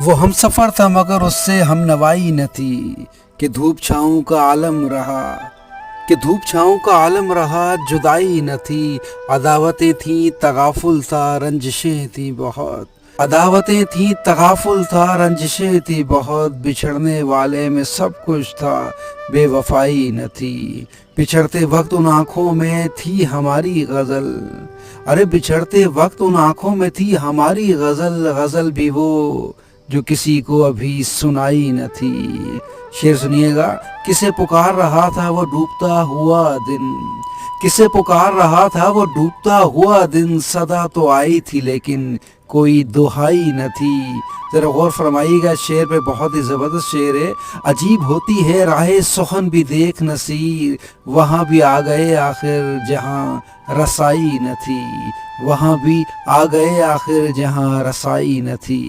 वो हम सफ़र था मगर उससे हम नवाई न थी कि धूप छाँव का आलम रहा, कि धूप छाँव का आलम रहा, जुदाई न थी। अदावतें थी तगाफुल था, रंजिशें थी बहुत। अदावतें थी तगाफुल था, रंजिशें थी बहुत। बिछड़ने वाले में सब कुछ था, बेवफाई न थी। बिछड़ते वक्त उन आँखों में थी हमारी गज़ल। अरे बिछड़ते वक्त उन आँखों में थी हमारी गज़ल, गज़ल भी वो जो किसी को अभी सुनाई न थी। शेर सुनिएगा। किसे पुकार रहा था वो डूबता हुआ दिन, किसे पुकार रहा था वो डूबता हुआ दिन। सदा तो आई थी लेकिन कोई दुहाई न थी। जरा गौर फरमाइएगा, शेर पे बहुत ही ज़बरदस्त शेर है। अजीब होती है राहे सुखन भी देख नसीर, वहाँ भी आ गए आखिर जहाँ रसाई न थी। वहाँ भी आ गए आखिर जहाँ रसाई न थी।